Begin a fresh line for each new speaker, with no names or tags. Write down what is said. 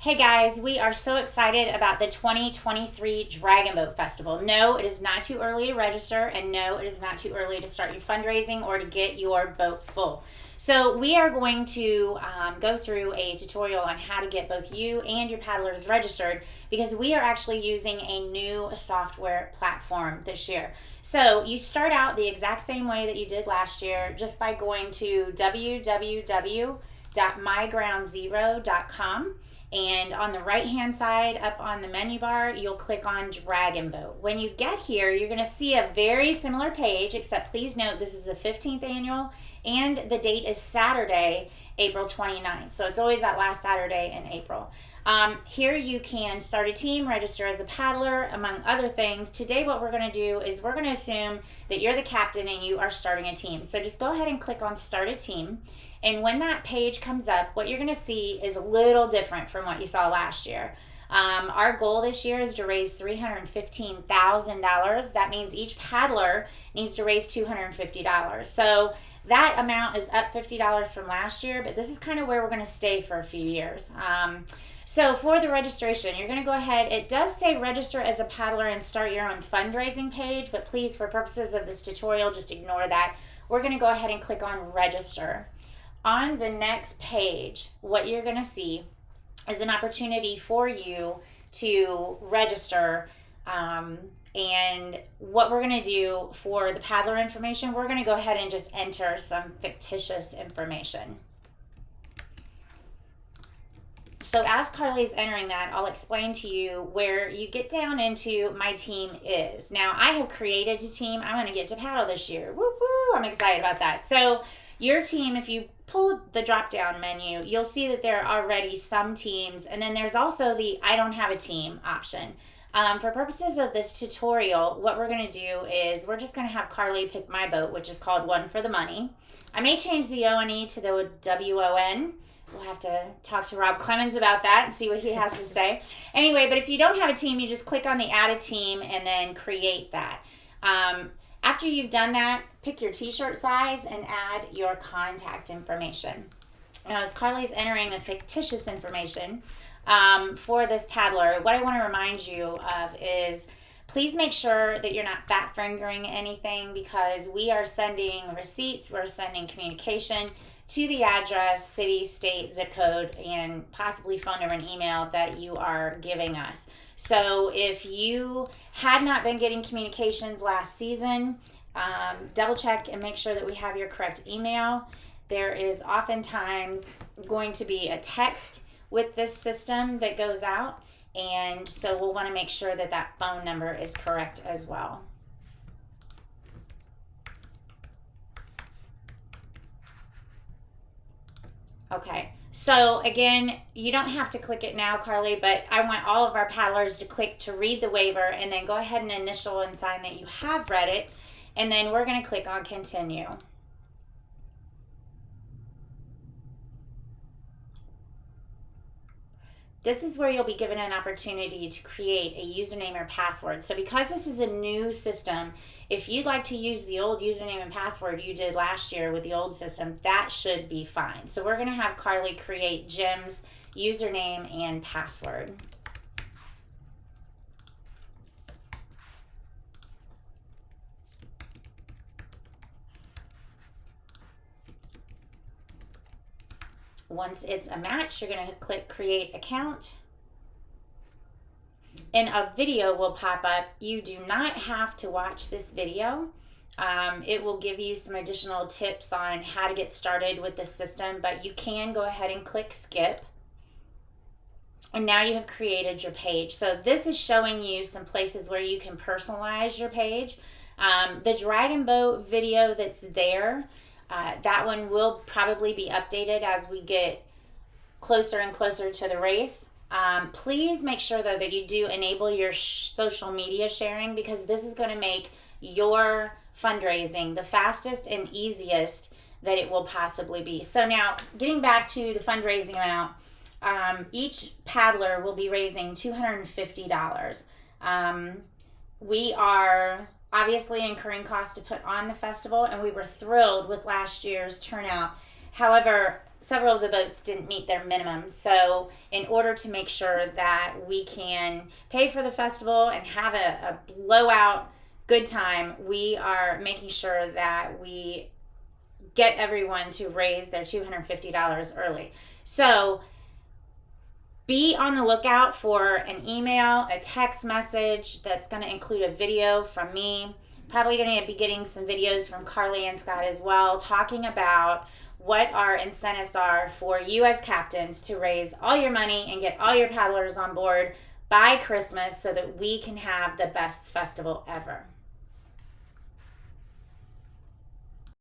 Hey guys, we are so excited about the 2023 Dragon Boat Festival. No, it is not too early to register, and no, it is not too early to start your fundraising or to get your boat full. So, we are going to go through a tutorial on how to get both you and your paddlers registered because we are actually using a new software platform this year. So, you start out the exact same way that you did last year just by going to www.mygroundzero.com. And on the right hand side up on the menu bar, you'll click on Dragon Boat. When you get here, you're going to see a very similar page, except please note this is the 15th annual and the date is Saturday, April 29th. So it's always that last Saturday in April. Here you can start a team, register as a paddler, among other things. Today what we're going to do is we're going to assume that you're the captain and you are starting a team. So just go ahead and click on Start a Team. And when that page comes up, what you're going to see is a little different from what you saw last year. Our goal this year is to raise $315,000. That means each paddler needs to raise $250. So that amount is up $50 from last year, but this is kind of where we're going to stay for a few years. So for the registration, you're going to go ahead. It does say register as a paddler and start your own fundraising page, but please, for purposes of this tutorial, just ignore that. We're going to go ahead and click on register. On the next page, what you're going to see is an opportunity for you to register. And what we're going to do for the paddler information, we're going to go ahead and just enter some fictitious information. So as Carly's entering that, I'll explain to you where you get down into my team is. Now, I have created a team. I'm going to get to paddle this year. Woo woo! I'm excited about that. So your team, if you pull the drop-down menu, you'll see that there are already some teams, and then there's also the I don't have a team option. For purposes of this tutorial, what we're going to do is we're just going to have Carly pick my boat, which is called One for the Money. I may change the O-N-E to the W-O-N. We'll have to talk to Rob Clemens about that and see what he has to say. Anyway, but if you don't have a team, you just click on the Add a Team and then create that. After you've done that, pick your t-shirt size and add your contact information. Now, as Carly's entering the fictitious information for this paddler, what I want to remind you of is please make sure that you're not fat fingering anything because we are sending receipts, we're sending communication to the address, city, state, zip code, and possibly phone number and email that you are giving us. So if you had not been getting communications last season, double check and make sure that we have your correct email. There is oftentimes going to be a text with this system that goes out, and so we'll want to make sure that that phone number is correct as well. Okay, so again, you don't have to click it now, Carly, but I want all of our paddlers to click to read the waiver and then go ahead and initial and sign that you have read it, and then we're going to click on continue. This is where you'll be given an opportunity to create a username or password. So because this is a new system, if you'd like to use the old username and password you did last year with the old system, that should be fine. So we're going to have Carly create Jim's username and password. Once it's a match, you're going to click Create Account. And a video will pop up. You do not have to watch this video. It will give you some additional tips on how to get started with the system, but you can go ahead and click Skip. And now you have created your page. So this is showing you some places where you can personalize your page. The Dragon Boat video that's there, that one will probably be updated as we get closer and closer to the race. Please make sure though that you do enable your social media sharing because this is going to make your fundraising the fastest and easiest that it will possibly be. So now getting back to the fundraising amount, each paddler will be raising $250. We are obviously incurring costs to put on the festival, and we were thrilled with last year's turnout. However, several of the boats didn't meet their minimum. So in order to make sure that we can pay for the festival and have a blowout good time, we are making sure that we get everyone to raise their $250 early. So be on the lookout for an email, a text message that's going to include a video from me. Probably going to be getting some videos from Carly and Scott as well, talking about what our incentives are for you as captains to raise all your money and get all your paddlers on board by Christmas so that we can have the best festival ever.